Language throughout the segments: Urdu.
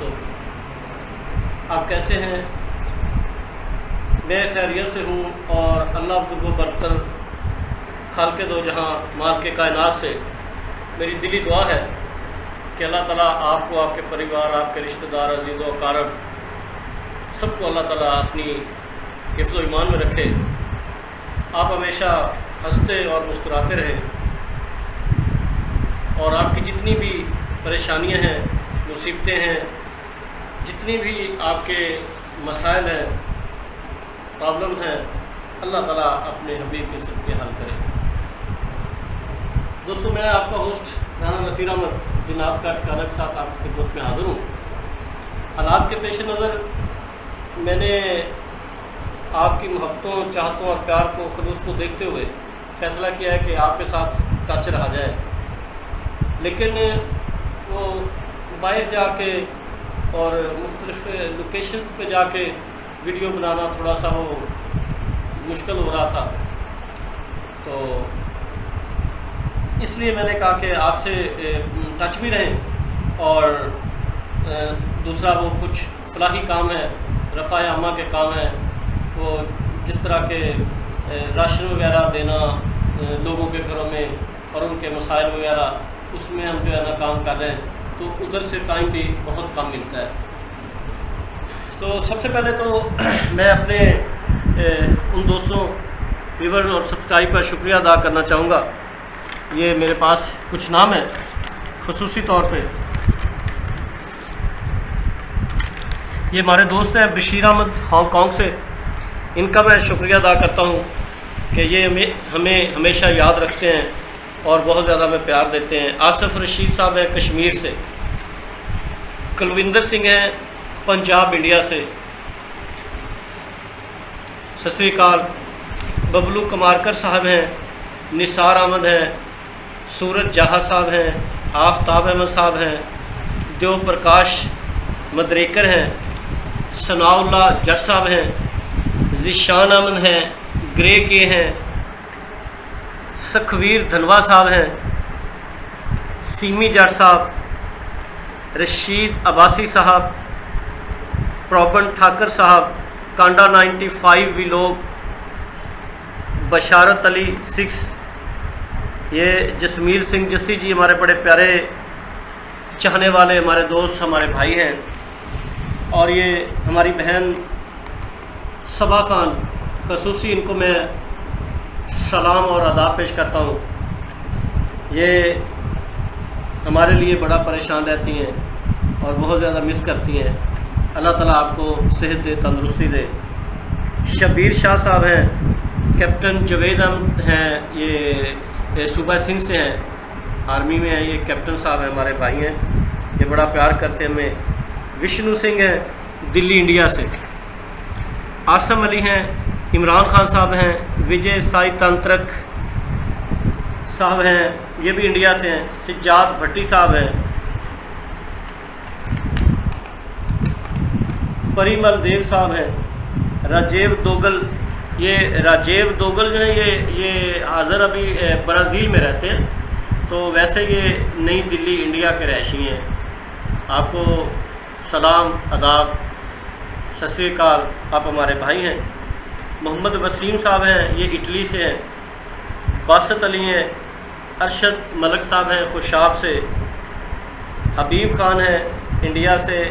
دوستو، آپ کیسے ہیں؟ میں خیریت سے ہوں، اور اللہ عبد و برتر خالق دو جہاں مالک کائنات سے میری دلی دعا ہے کہ اللہ تعالیٰ آپ کو، آپ کے پریوار، آپ کے رشتہ دار، عزیز و اقارب سب کو اللہ تعالیٰ اپنی حفظ و ایمان میں رکھے۔ آپ ہمیشہ ہنستے اور مسکراتے رہیں، اور آپ کی جتنی بھی پریشانیاں ہیں، مصیبتیں ہیں، جتنی بھی آپ کے مسائل ہیں، پرابلمز ہیں، اللہ تعالیٰ اپنے حبیب کے صدقے حل کرے۔ دوستو، میں آپ کا ہوسٹ رانا نصیر احمد جناب کا ٹھکانہ کے ساتھ آپ کی خدمت میں حاضر ہوں۔ حالات کے پیش نظر میں نے آپ کی محبتوں، چاہتوں اور پیار کو، خلوص کو دیکھتے ہوئے فیصلہ کیا ہے کہ آپ کے ساتھ ٹچ رہا جائے، لیکن وہ باہر جا کے اور مختلف لوکیشنز پہ جا کے ویڈیو بنانا تھوڑا سا وہ مشکل ہو رہا تھا، تو اس لیے میں نے کہا کہ آپ سے ٹچ بھی رہیں، اور دوسرا وہ کچھ فلاحی کام ہے، رفع عامہ کے کام ہیں، وہ جس طرح کے راشن وغیرہ دینا لوگوں کے گھروں میں اور ان کے مسائل وغیرہ، اس میں ہم جو ہے نا کام کر رہے ہیں، تو ادھر سے ٹائم بھی بہت کم ملتا ہے۔ تو سب سے پہلے تو میں اپنے ان دوستوں، ویور اور سبسکرائب کا شکریہ ادا کرنا چاہوں گا۔ یہ میرے پاس کچھ نام ہیں، خصوصی طور پہ یہ ہمارے دوست ہیں بشیر احمد ہانگ کانگ سے، ان کا میں شکریہ ادا کرتا ہوں کہ یہ ہمیں ہمیشہ یاد رکھتے ہیں اور بہت زیادہ ہمیں پیار دیتے ہیں۔ آصف رشید صاحب ہیں کشمیر سے، کلوندر سنگھ ہیں پنجاب انڈیا سے، ست سری اکال۔ ببلو کمارکر صاحب ہیں، نثار احمد ہیں، سورج جہاں صاحب ہیں، آفتاب احمد صاحب ہیں، دیو پرکاش مدریکر ہیں، ثناء اللہ جٹ صاحب ہیں، ذیشان احمد ہیں، گرے کے ہیں، سکھویر دھنوا صاحب ہیں، سیمی جٹ صاحب، رشید عباسی صاحب، پروپن ٹھاکر صاحب، کانڈا 95 ویلوگ، بشارت علی 6، یہ جسمیل سنگھ جسی جی ہمارے بڑے پیارے چاہنے والے ہمارے دوست، ہمارے بھائی ہیں، اور یہ ہماری بہن صبا خان، خصوصی ان کو میں سلام اور آداب پیش کرتا ہوں۔ یہ ہمارے لیے بڑا پریشان رہتی ہیں اور بہت زیادہ مس کرتی ہیں۔ اللہ تعالیٰ آپ کو صحت دے، تندرستی دے۔ شبیر شاہ صاحب ہیں، کیپٹن جوید احمد ہیں، یہ صوبہ سندھ سے ہیں، آرمی میں ہیں، یہ کیپٹن صاحب ہیں، ہمارے بھائی ہیں، یہ بڑا پیار کرتے ہیں ہمیں۔ وشنو سنگھ ہیں دلی انڈیا سے، آسم علی ہیں، عمران خان صاحب ہیں، وجے سائی تانترک صاحب ہیں، یہ بھی انڈیا سے ہیں، سجاد بھٹی صاحب ہیں، پریمل دیو صاحب ہیں، راجیو دوگل، یہ راجیو دوگل جو ہیں یہ حاضر ابھی برازیل میں رہتے ہیں، تو ویسے یہ نئی دلی انڈیا کے رہائشی ہیں۔ آپ کو سلام، آداب، ست سری اکال، آپ ہمارے بھائی ہیں۔ محمد وسیم صاحب ہیں، یہ اٹلی سے ہیں، باسط علی ہیں، ارشد ملک صاحب ہیں خوشاب سے، حبیب خان ہیں انڈیا سے۔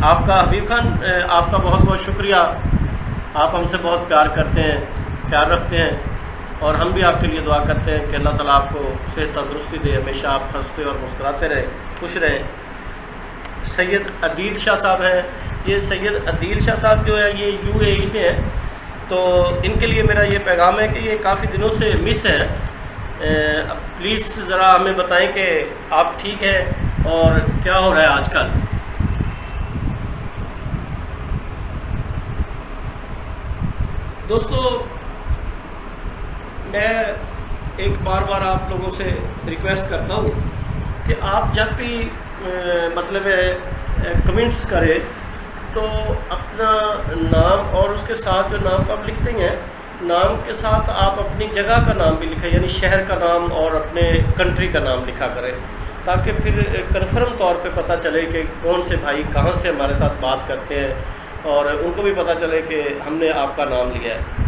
آپ کا حبیب خان، آپ کا بہت بہت شکریہ، آپ ہم سے بہت پیار کرتے ہیں، خیال رکھتے ہیں، اور ہم بھی آپ کے لیے دعا کرتے ہیں کہ اللہ تعالیٰ آپ کو صحت تندرستی دے، ہمیشہ آپ ہنستے اور مسکراتے رہیں، خوش رہیں۔ سید عدیل شاہ صاحب ہیں، یہ سید عدیل شاہ صاحب جو ہے یہ UAE سے ہیں، تو ان کے لیے میرا یہ پیغام ہے کہ یہ کافی دنوں سے مس ہے، پلیز ذرا ہمیں بتائیں کہ آپ ٹھیک ہیں اور کیا ہو رہا ہے آج کل۔ دوستو، میں ایک بار آپ لوگوں سے ریکویسٹ کرتا ہوں کہ آپ جب بھی مطلب کمنٹس کریں تو اپنا نام اور اس کے ساتھ جو نام کو آپ لکھتے ہیں، نام کے ساتھ آپ اپنی جگہ کا نام بھی لکھیں، یعنی شہر کا نام اور اپنے کنٹری کا نام لکھا کریں، تاکہ پھر کنفرم طور پہ پتہ چلے کہ کون سے بھائی کہاں سے ہمارے ساتھ بات کرتے ہیں، اور ان کو بھی پتہ چلے کہ ہم نے آپ کا نام لیا ہے۔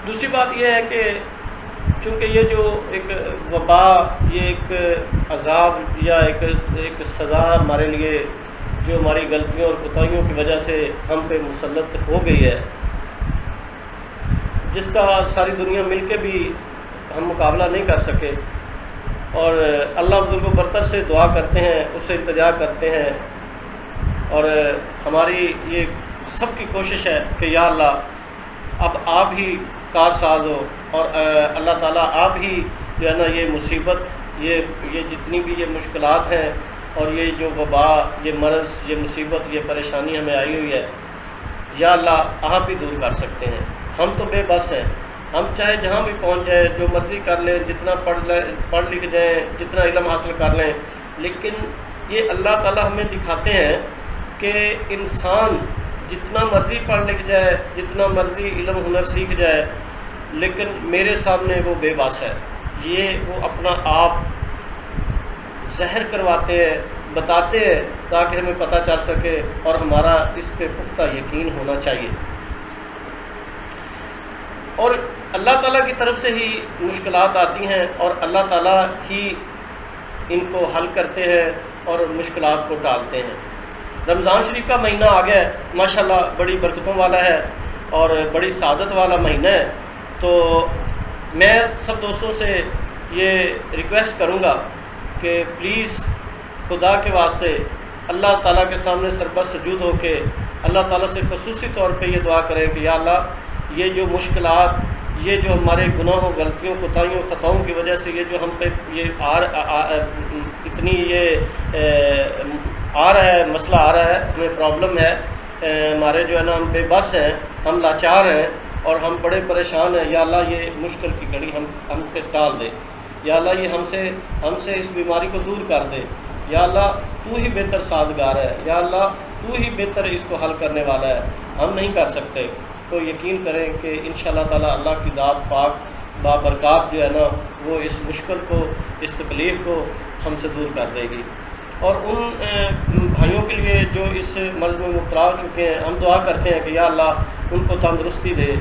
دوسری بات یہ ہے کہ چونکہ یہ جو ایک وبا، یہ ایک عذاب یا ایک سزا ہمارے لیے جو ہماری غلطیوں اور کوتاہیوں کی وجہ سے ہم پہ مسلط ہو گئی ہے، جس کا ساری دنیا مل کے بھی ہم مقابلہ نہیں کر سکے، اور اللہ بزرگ و برتر سے دعا کرتے ہیں، اس سے التجا کرتے ہیں، اور ہماری یہ سب کی کوشش ہے کہ یا اللہ اب آپ ہی کار ساز ہو، اور اللہ تعالیٰ آپ ہی جو ہے نا یہ مصیبت، یہ جتنی بھی یہ مشکلات ہیں، اور یہ جو وبا، یہ مرض، یہ مصیبت، یہ پریشانی ہمیں آئی ہوئی ہے، یا اللہ آپ ہی دور کر سکتے ہیں۔ ہم تو بے بس ہیں، ہم چاہے جہاں بھی پہنچ جائیں، جو مرضی کر لیں، جتنا پڑھ لکھ جائیں، جتنا علم حاصل کر لیں، لیکن یہ اللہ تعالیٰ ہمیں دکھاتے ہیں کہ انسان جتنا مرضی پڑھ لکھ جائے، جتنا مرضی علم ہنر سیکھ جائے، لیکن میرے سامنے وہ بے بس ہے۔ یہ وہ اپنا آپ ظاہر کرواتے ہیں، بتاتے ہیں، تاکہ ہمیں پتہ چل سکے اور ہمارا اس پہ پختہ یقین ہونا چاہیے۔ اور اللہ تعالیٰ کی طرف سے ہی مشکلات آتی ہیں، اور اللہ تعالیٰ ہی ان کو حل کرتے ہیں اور مشکلات کو ٹالتے ہیں۔ رمضان شریف کا مہینہ آ گیا ہے، ماشاءاللہ بڑی برکتوں والا ہے اور بڑی سعادت والا مہینہ ہے، تو میں سب دوستوں سے یہ ریکویسٹ کروں گا کہ پلیز خدا کے واسطے اللہ تعالیٰ کے سامنے سربست سجود ہو کے اللہ تعالیٰ سے خصوصی طور پہ یہ دعا کریں کہ یا اللہ یہ جو مشکلات، یہ جو ہمارے گناہوں، غلطیوں، کوتاہیوں، خطاؤں کی وجہ سے یہ جو ہم پہ یہ اتنی یہ آ رہا ہے، مسئلہ آ رہا ہے، ہمیں پرابلم ہے، ہمارے جو ہے نا ہم بے بس ہیں، ہم لاچار ہیں اور ہم بڑے پریشان ہیں، یا اللہ یہ مشکل کی گھڑی ہم پہ ٹال دے، یا اللہ یہ ہم سے اس بیماری کو دور کر دے، یا اللہ تو ہی بہتر سازگار ہے، یا اللہ تو ہی بہتر اس کو حل کرنے والا ہے، ہم نہیں کر سکتے۔ تو یقین کریں کہ انشاءاللہ تعالی اللہ کی ذات پاک بابرکات جو ہے نا وہ اس مشکل کو، اس تکلیف کو ہم سے دور کر دے گی۔ اور ان بھائیوں کے لیے جو اس مرض میں مبتلا ہو چکے ہیں، ہم دعا کرتے ہیں کہ یا اللہ ان کو تندرستی دے۔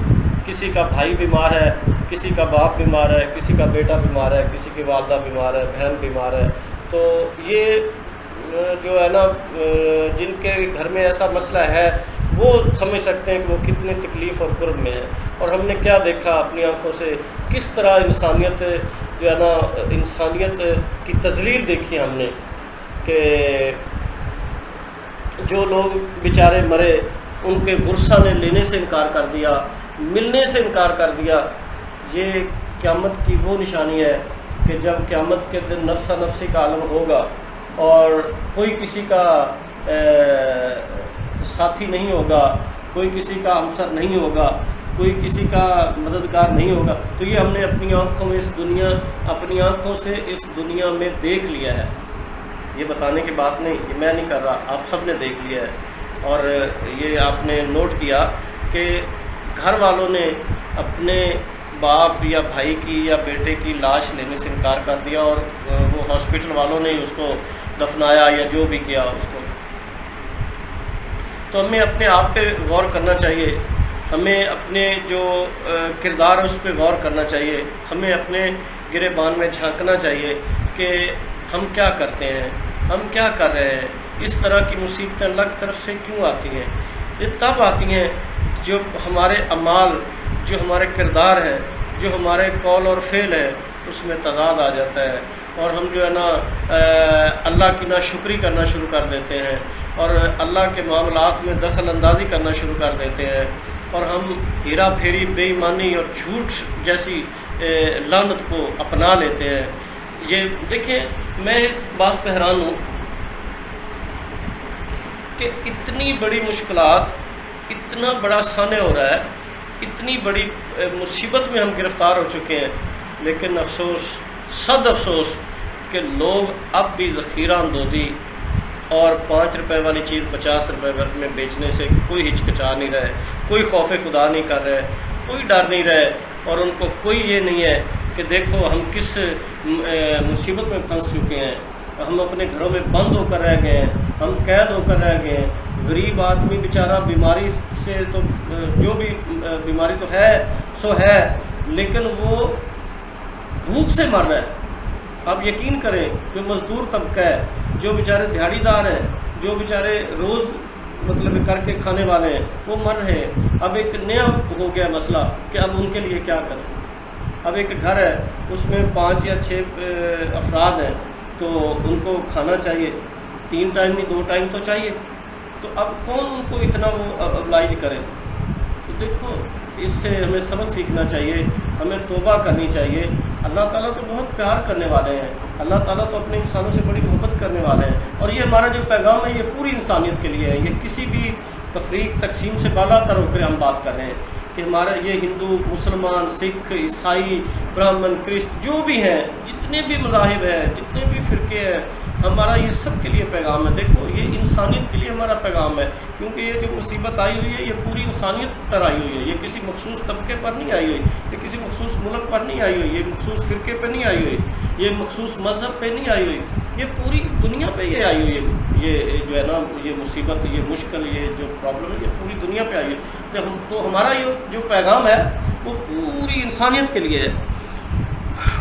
کسی کا بھائی بیمار ہے، کسی کا باپ بیمار ہے، کسی کا بیٹا بیمار ہے، کسی کی والدہ بیمار ہے، بہن بیمار ہے، تو یہ جو ہے نا جن کے گھر میں ایسا مسئلہ ہے وہ سمجھ سکتے ہیں کہ وہ کتنے تکلیف اور کرب میں ہیں۔ اور ہم نے کیا دیکھا اپنی آنکھوں سے، کس طرح انسانیت جو ہے نا، انسانیت کی تذلیل دیکھی ہم نے، کہ جو لوگ بیچارے مرے ان کے ورثہ نے لینے سے انکار کر دیا، ملنے سے انکار کر دیا۔ یہ قیامت کی وہ نشانی ہے کہ جب قیامت کے دن نفسہ نفسی کا عالم ہوگا اور کوئی کسی کا ساتھی نہیں ہوگا، کوئی کسی کا ہمسر نہیں ہوگا، کوئی کسی کا مددگار نہیں ہوگا، تو یہ ہم نے اپنی آنکھوں میں اپنی آنکھوں سے اس دنیا میں دیکھ لیا ہے۔ یہ بتانے کی بات نہیں، یہ میں نہیں کر رہا، آپ سب نے دیکھ لیا ہے۔ اور یہ آپ نے نوٹ کیا کہ گھر والوں نے اپنے باپ یا بھائی کی یا بیٹے کی لاش لینے سے انکار کر دیا، اور وہ ہاسپٹل والوں نے اس کو دفنایا یا جو بھی کیا اس کو۔ تو ہمیں اپنے آپ پہ غور کرنا چاہیے، ہمیں اپنے جو کردار ہے اس پہ غور کرنا چاہیے، ہمیں اپنے گریبان میں جھانکنا چاہیے کہ ہم کیا کرتے ہیں، ہم کیا کر رہے ہیں، اس طرح کی مصیبتیں اللہ کی طرف سے کیوں آتی ہیں؟ یہ تب آتی ہیں جو ہمارے اعمال، جو ہمارے کردار ہیں، جو ہمارے قول اور فعل ہے، اس میں تضاد آ جاتا ہے، اور ہم جو ہے نا اللہ کی ناشکری کرنا شروع کر دیتے ہیں، اور اللہ کے معاملات میں دخل اندازی کرنا شروع کر دیتے ہیں، اور ہم ہیرا پھیری، بے ایمانی اور جھوٹ جیسی لعنت کو اپنا لیتے ہیں۔ یہ دیکھیں، میں ایک بات پہ حیران ہوں کہ اتنی بڑی مشکلات، اتنا بڑا سانحہ ہو رہا ہے، اتنی بڑی مصیبت میں ہم گرفتار ہو چکے ہیں، لیکن افسوس، صد افسوس کہ لوگ اب بھی ذخیرہ اندوزی اور 5 روپے والی چیز 50 روپے میں بیچنے سے کوئی ہچکچا نہیں رہے، کوئی خوف خدا نہیں کر رہے، کوئی ڈر نہیں رہے، اور ان کو کوئی یہ نہیں ہے کہ دیکھو ہم کس مصیبت میں پھنس چکے ہیں، ہم اپنے گھروں میں بند ہو کر رہ گئے ہیں، ہم قید ہو کر رہ گئے ہیں۔ غریب آدمی بیچارہ بیماری سے تو جو بھی بیماری تو ہے سو ہے، لیکن وہ بھوک سے مر رہا ہے۔ آپ یقین کریں جو مزدور طبقہ ہے، جو بیچارے دیہڑی دار ہیں، جو بیچارے روز مطلب کر کے کھانے والے ہیں، وہ مر رہے ہیں۔ اب ایک نیا ہو گیا مسئلہ کہ اب ان کے لیے کیا کریں۔ اب ایک گھر ہے، اس میں 5 یا 6 افراد ہیں، تو ان کو کھانا چاہیے، 3 ٹائم نہیں 2 ٹائم تو چاہیے، تو اب کون ان کو اتنا وہ ابلائج کرے؟ تو دیکھو اس سے ہمیں سبق سیکھنا چاہیے، ہمیں توبہ کرنی چاہیے۔ اللہ تعالیٰ تو بہت پیار کرنے والے ہیں، اللہ تعالیٰ تو اپنے انسانوں سے بڑی محبت کرنے والے ہیں، اور یہ ہمارا جو پیغام ہے یہ پوری انسانیت کے لیے ہے۔ یہ کسی بھی تفریق تقسیم سے بالا تر ہو کر ہم بات کر رہے ہیں کہ ہمارا یہ ہندو، مسلمان، سکھ، عیسائی، برہمن، کرسٹ جو بھی ہیں، جتنے بھی مذاہب ہیں، جتنے بھی فرقے ہیں، ہمارا یہ سب کے لیے پیغام ہے۔ دیکھو یہ انسانیت کے لیے ہمارا پیغام ہے، کیونکہ یہ جو مصیبت آئی ہوئی ہے یہ پوری انسانیت پر آئی ہوئی ہے۔ یہ کسی مخصوص طبقے پر نہیں آئی ہوئی، یہ کسی مخصوص ملک پر نہیں آئی ہوئی، یہ مخصوص فرقے پہ نہیں آئی ہوئی، یہ مخصوص مذہب پہ نہیں آئی ہوئی، یہ پوری دنیا پہ یہ آئی ہوئی ہے۔ یہ جو ہے نا یہ مصیبت، یہ مشکل، یہ جو پرابلم ہے یہ پوری دنیا پہ آئی ہے۔ تو ہمارا یہ جو پیغام ہے وہ پوری انسانیت کے لیے ہے،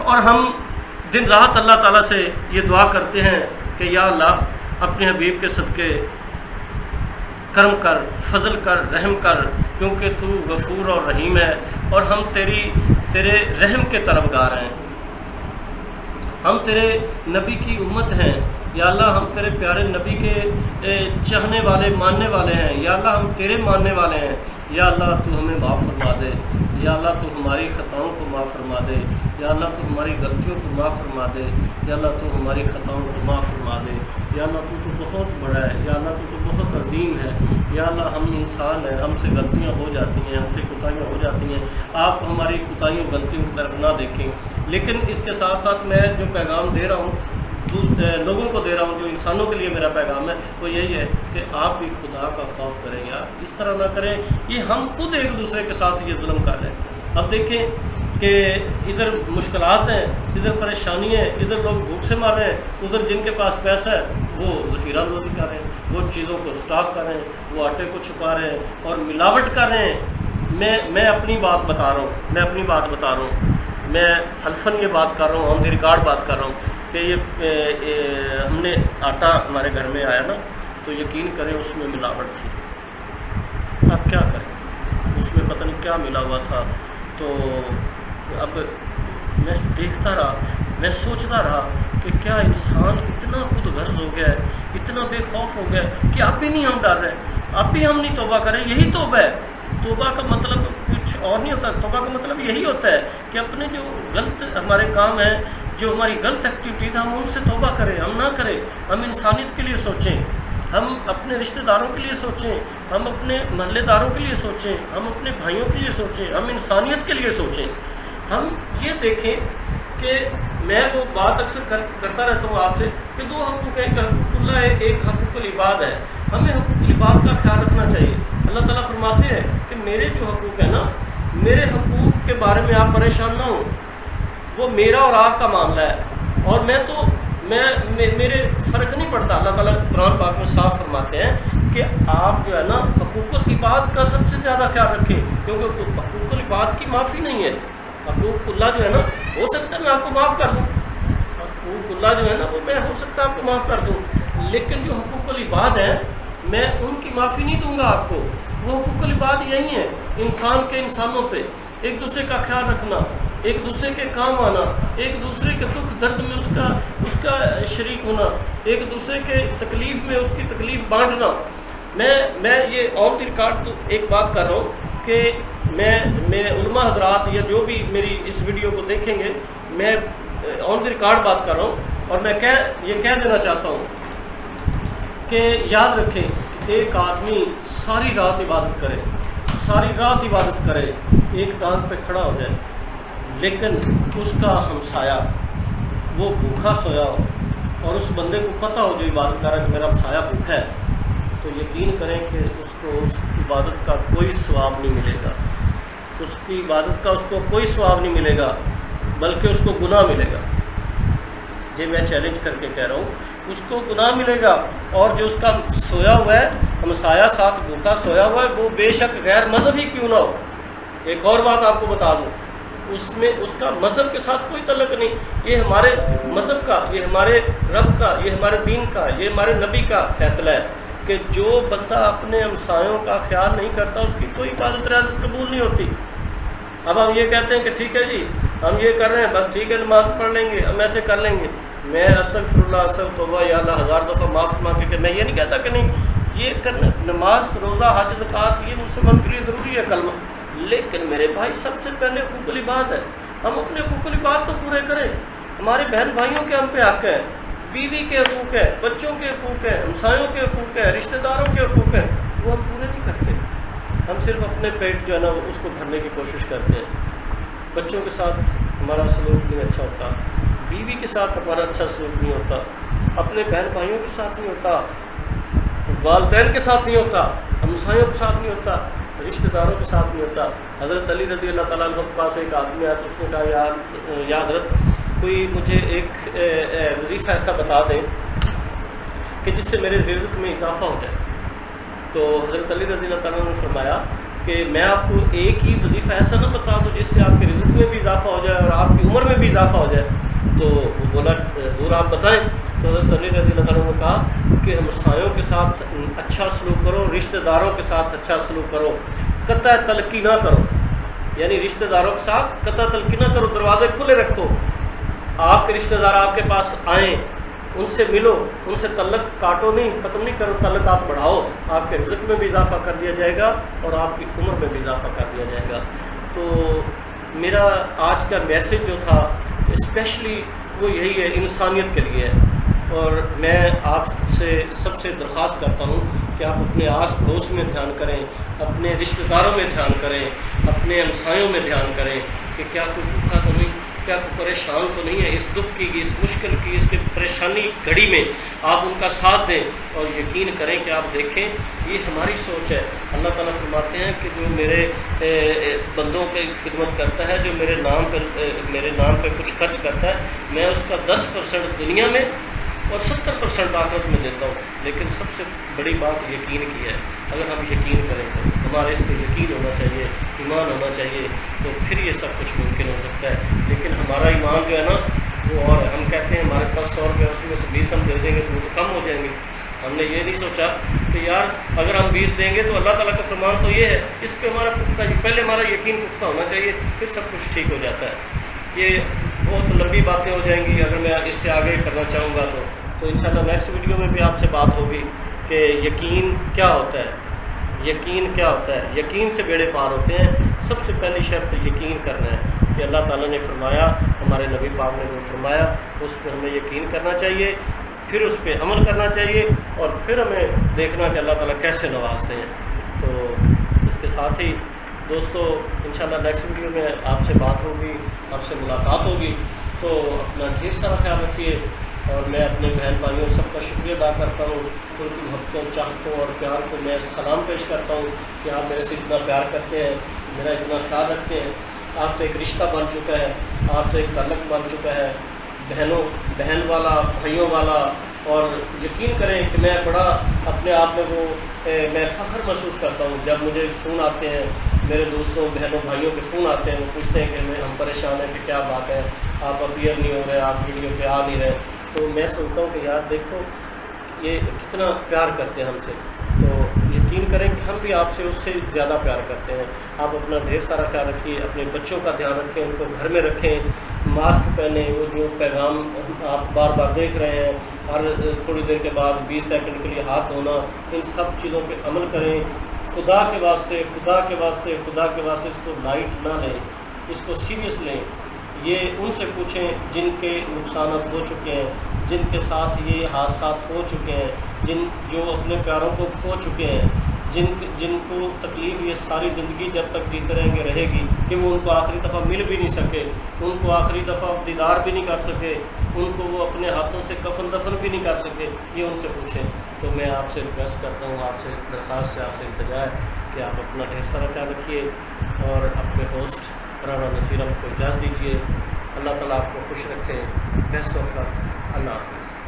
اور ہم دن رات اللہ تعالیٰ سے یہ دعا کرتے ہیں کہ یا اللہ اپنے حبیب کے صدقے کرم کر، فضل کر، رحم کر، کیونکہ تو غفور اور رحیم ہے، اور ہم تیرے رحم کے طلبگار ہیں۔ ہم تیرے نبی کی امت ہیں یا اللہ، ہم تیرے پیارے نبی کے چاہنے والے، ماننے والے ہیں یا اللہ، ہم تیرے ماننے والے ہیں یا اللہ تو ہمیں معاف فرما دے، یا اللہ تو ہماری خطاؤں کو معاف فرما دے، یا اللہ تو ہماری غلطیوں کو معاف فرما دے، یا اللہ تو ہماری خطاؤں کو معاف فرما دے، یا اللہ تو بہت بڑا ہے، یا اللہ تو بہت عظیم ہے، یا اللہ ہم انسان ہیں، ہم سے غلطیاں ہو جاتی ہیں، ہم سے کوتاہیاں ہو جاتی ہیں، آپ ہماری کوتاہیوں غلطیوں کی طرف نہ دیکھیں۔ لیکن اس کے ساتھ ساتھ میں جو پیغام دے رہا ہوں لوگوں کو دے رہا ہوں، جو انسانوں کے لیے میرا پیغام ہے وہ یہی ہے کہ آپ بھی خدا کا خوف کریں یار، اس طرح نہ کریں۔ یہ ہم خود ایک دوسرے کے ساتھ یہ ظلم کر رہے ہیں۔ اب دیکھیں کہ ادھر مشکلات ہیں، ادھر پریشانی ہے، ادھر لوگ بھوک سے مر رہے ہیں، ادھر جن کے پاس پیسہ ہے وہ ذخیرہ اندوزی کر رہے ہیں، وہ چیزوں کو اسٹاک کر رہے ہیں، وہ آٹے کو چھپا رہے ہیں اور ملاوٹ کر رہے ہیں۔ میں اپنی بات بتا رہا ہوں، میں حلفاً یہ بات کر رہا ہوں، آن دی ریکارڈ بات کر رہا ہوں کہ یہ ہم نے آٹا ہمارے گھر میں آیا نا، تو یقین کریں اس میں ملاوٹ تھی۔ اب کیا کریں، اس میں پتہ نہیں کیا ملا ہوا تھا۔ تو اب میں دیکھتا رہا، میں سوچتا رہا کہ کیا انسان اتنا خود غرض ہو گیا ہے، اتنا بے خوف ہو گیا ہے کہ اب بھی نہیں ہم ڈر رہے، اب بھی ہم نہیں توبہ کریں۔ یہی توبہ ہے۔ توبہ کا مطلب کچھ اور نہیں ہوتا، توبہ کا مطلب یہی ہوتا ہے کہ اپنے جو غلط ہمارے کام ہیں، جو ہماری غلط ایکٹیویٹیز، ہم ان سے توبہ کریں، ہم نہ کریں، ہم انسانیت کے لیے سوچیں، ہم اپنے رشتہ داروں کے لیے سوچیں، ہم اپنے محلے داروں کے لیے سوچیں، ہم اپنے بھائیوں کے لیے سوچیں، ہم انسانیت کے لیے سوچیں۔ ہم یہ دیکھیں کہ میں وہ بات اکثر کرتا رہتا ہوں آپ سے کہ 2 حقوق ہیں، ایک حقوق اللہ ہے، ایک حقوق العباد ہے۔ ہمیں حقوق العباد کا خیال رکھنا چاہیے۔ اللہ تعالیٰ فرماتے ہیں کہ میرے جو حقوق ہیں نا، میرے حقوق کے بارے میں آپ پریشان نہ ہوں، وہ میرا اور آپ کا معاملہ ہے، اور میرے فرق نہیں پڑتا۔ اللہ تعالیٰ قرآن پاک میں صاف فرماتے ہیں کہ آپ جو ہے نا حقوق العباد کا سب سے زیادہ خیال رکھیں، کیونکہ حقوق العباد کی معافی نہیں ہے۔ حقوق اللہ جو ہے نا، ہو سکتا ہے میں آپ کو معاف کر دوں، حقوق اللہ جو ہے نا وہ میں ہو سکتا ہے آپ کو معاف کر دوں، لیکن جو حقوق العباد ہیں میں ان کی معافی نہیں دوں گا آپ کو۔ وہ حقوق العباد یہی ہیں، انسان کے انسانوں پہ ایک دوسرے کا خیال رکھنا، ایک دوسرے کے کام آنا، ایک دوسرے کے دکھ درد میں اس کا شریک ہونا، ایک دوسرے کے تکلیف میں اس کی تکلیف بانٹنا۔ میں یہ آن دی ریکارڈ ایک بات کر رہا ہوں کہ میں علماء حضرات یا جو بھی میری اس ویڈیو کو دیکھیں گے، میں آن دی ریکارڈ بات کر رہا ہوں، اور میں یہ کہہ دینا چاہتا ہوں کہ یاد رکھیں، ایک آدمی ساری رات عبادت کرے، ایک ٹانگ پہ کھڑا ہو جائے، لیکن اس کا ہمسایہ وہ بھوکا سویا ہو، اور اس بندے کو پتہ ہو جو عبادت کر رہا ہے کہ میرا ہمسایہ بھوکا ہے، تو یقین کریں کہ اس کو اس عبادت کا کوئی ثواب نہیں ملے گا، اس کی عبادت کا اس کو کوئی ثواب نہیں ملے گا۔ بلکہ اس کو گناہ ملے گا. یہ میں چیلنج کر کے کہہ رہا ہوں، اس کو گناہ ملے گا. اور جو اس کا سویا ہوا ہے، ہمسایہ ساتھ بھوکا سویا ہوا ہے، وہ بے شک غیر مذہب ہی کیوں نہ ہو. ایک اور بات آپ کو بتا دوں، اس کا مذہب کے ساتھ کوئی تعلق نہیں. یہ ہمارے مذہب کا، یہ ہمارے رب کا، یہ ہمارے دین کا، یہ ہمارے نبی کا فیصلہ ہے کہ جو بندہ اپنے ہمسایوں کا خیال نہیں کرتا اس کی کوئی عبادت رعایت قبول نہیں ہوتی. اب ہم یہ کہتے ہیں کہ ٹھیک ہے جی ہم یہ کر رہے ہیں، بس ٹھیک ہے نماز پڑھ لیں گے، ہم ایسے کر لیں گے. میں استغفر اللہ، استغفر توبہ یا اللہ 1000 دفعہ معاف مانگ کے، میں یہ نہیں کہتا کہ نہیں یہ کرنا، نماز، روزہ، حج، زکوٰۃ یہ مسلمان کے لیے ضروری ہے کلمہ، لیکن میرے بھائی سب سے پہلے حقوق العباد ہے. ہم اپنے حقوق العباد تو پورے کریں. ہمارے بہن بھائیوں کے ہم پہ حق ہے، بیوی کے حقوق ہے، بچوں کے حقوق ہیں، ہمسایوں کے حقوق ہیں، رشتہ داروں کے حقوق ہیں، وہ ہم پورے نہیں کرتے. ہم صرف اپنے پیٹ جو ہے نا اس کو بھرنے کی کوشش کرتے ہیں. بچوں کے ساتھ ہمارا سلوک نہیں اچھا ہوتا، بیوی کے ساتھ ہمارا اچھا سلوک نہیں ہوتا، اپنے بہن بھائیوں کے ساتھ نہیں ہوتا، والدین کے ساتھ نہیں ہوتا، ہمسایوں کے ساتھ نہیں ہوتا، رشتہ داروں کے ساتھ نہیں ہوتا. حضرت علی رضی اللہ تعالیٰ عنہ کے پاس ایک آدمی آیا تو اس نے کہا یا حضرت کوئی مجھے ایک وظیفہ ایسا بتا دیں کہ جس سے میرے رزق میں اضافہ ہو جائے. تو حضرت علی رضی اللہ تعالیٰ نے فرمایا کہ میں آپ کو ایک ہی وظیفہ ایسا نہ بتا دوں جس سے آپ کے رزق میں بھی اضافہ ہو جائے اور آپ کی عمر میں بھی اضافہ ہو جائے. تو وہ بولا حضور آپ بتائیں. تو حضرت علی رضی اللہ تعالیٰ نے کہا کہ ہمسایوں کے ساتھ اچھا سلوک کرو، رشتہ داروں کے ساتھ اچھا سلوک کرو، قطع تلقی نہ کرو. یعنی رشتہ داروں کے ساتھ قطع تلقی نہ کرو، دروازے کھلے رکھو. آپ کے رشتہ دار آپ کے پاس آئیں، ان سے ملو، ان سے تعلق کاٹو نہیں، ختم نہیں کرو، تعلقات بڑھاؤ. آپ کے رزق میں بھی اضافہ کر دیا جائے گا اور آپ کی عمر میں بھی اضافہ کر دیا جائے گا. تو میرا آج کا میسیج جو تھا اسپیشلی وہ یہی ہے، انسانیت کے لیے ہے. اور میں آپ سے سب سے درخواست کرتا ہوں کہ آپ اپنے آس پڑوس میں دھیان کریں، اپنے رشتہ داروں میں دھیان کریں، اپنے ہمسایوں میں دھیان کریں کہ کیا کوئی بھوکا تو نہیں، کیا کوئی پریشان تو نہیں ہے. اس دکھ کی، اس مشکل کی، اس کی پریشانی گھڑی میں آپ ان کا ساتھ دیں اور یقین کریں کہ آپ دیکھیں یہ ہماری سوچ ہے. اللہ تعالیٰ فرماتے ہیں کہ جو میرے بندوں کی خدمت کرتا ہے، جو میرے نام پہ کچھ خرچ کرتا ہے، میں اس کا 10% دنیا میں اور 70% آخرت میں دیتا ہوں. لیکن سب سے بڑی بات یقین کی ہے. اگر ہم یقین کریں تو ہمارے اس پہ یقین ہونا چاہیے، ایمان ہونا چاہیے، تو پھر یہ سب کچھ ممکن ہو سکتا ہے. لیکن ہمارا ایمان جو ہے نا وہ، اور ہم کہتے ہیں ہمارے پاس 100 روپے اس میں سے 20 ہم دے دیں گے تو وہ تو کم ہو جائیں گے. ہم نے یہ نہیں سوچا کہ یار اگر ہم 20 دیں گے تو اللہ تعالیٰ کا فرمان تو یہ ہے، اس پہ ہمارا پہلے ہمارا یقین پختہ ہونا چاہیے، پھر سب کچھ ٹھیک ہو جاتا ہے. یہ بہت لمبی باتیں ہو جائیں گی اگر میں اس سے آگے کرنا چاہوں گا تو انشاءاللہ نیکسٹ ویڈیو میں بھی آپ سے بات ہوگی کہ یقین کیا ہوتا ہے. یقین کیا ہوتا ہے؟ یقین سے بیڑے پار ہوتے ہیں. سب سے پہلی شرط یقین کرنا ہے کہ اللہ تعالیٰ نے فرمایا، ہمارے نبی پاک نے جو فرمایا اس پہ ہمیں یقین کرنا چاہیے، پھر اس پہ عمل کرنا چاہیے اور پھر ہمیں دیکھنا کہ اللہ تعالیٰ کیسے نوازتے ہیں. تو اس کے ساتھ ہی دوستو انشاءاللہ نیکسٹ ویڈیو میں آپ سے بات ہوگی، آپ سے ملاقات ہوگی. تو اپنا ڈھیر سارا خیال رکھیے اور میں اپنے بہن بھائیوں سب کا شکریہ ادا کرتا ہوں. ان کی محبتوں، چاہتوں اور پیار کو میں سلام پیش کرتا ہوں کہ آپ میرے سے اتنا پیار کرتے ہیں، میرا اتنا خیال رکھتے ہیں. آپ سے ایک رشتہ بن چکا ہے، آپ سے ایک تعلق بن چکا ہے، بہن والا، بھائیوں والا. اور یقین کریں کہ میں بڑا اپنے آپ میں میں فخر محسوس کرتا ہوں جب مجھے فون آتے ہیں، میرے دوستوں، بہنوں، بھائیوں کے فون آتے ہیں، وہ پوچھتے ہیں کہ ہم پریشان ہیں کہ کیا بات ہے، آپ اپیئر نہیں ہو رہے، آپ ویڈیو پہ آ نہیں رہے. تو میں سوچتا ہوں کہ یار دیکھو یہ کتنا پیار کرتے ہیں ہم سے. تو یقین کریں کہ ہم بھی آپ سے اس سے زیادہ پیار کرتے ہیں. آپ اپنا ڈھیر سارا خیال رکھیے، اپنے بچوں کا دھیان رکھیں، ان کو گھر میں رکھیں، ماسک پہنیں. وہ جو پیغام آپ بار بار دیکھ رہے ہیں، ہر تھوڑی دیر کے بعد 20 سیکنڈ کے لیے ہاتھ دھونا، ان سب چیزوں پہ عمل کریں. خدا کے واسطے اس کو لائٹ نہ لیں، اس کو سیریس لیں. یہ ان سے پوچھیں جن کے نقصانات ہو چکے ہیں، جن کے ساتھ یہ حادثات ہو چکے ہیں، جو اپنے پیاروں کو کھو چکے ہیں، جن کو تکلیف یہ ساری زندگی جب تک جیتے رہیں گے رہے گی کہ وہ ان کو آخری دفعہ مل بھی نہیں سکے، ان کو آخری دفعہ دیدار بھی نہیں کر سکے، ان کو وہ اپنے ہاتھوں سے کفن دفن بھی نہیں کر سکے. یہ ان سے پوچھیں. تو میں آپ سے ریکویسٹ کرتا ہوں، آپ سے درخواست سے، آپ سے التجا ہے کہ آپ اپنا ڈھیر سارا خیال رکھیے اور اپنے ہوسٹ رانا نصیر احمد کو اجازت دیجیے. اللہ تعالیٰ آپ کو خوش رکھے. بیسٹ آف لک. اللہ حافظ.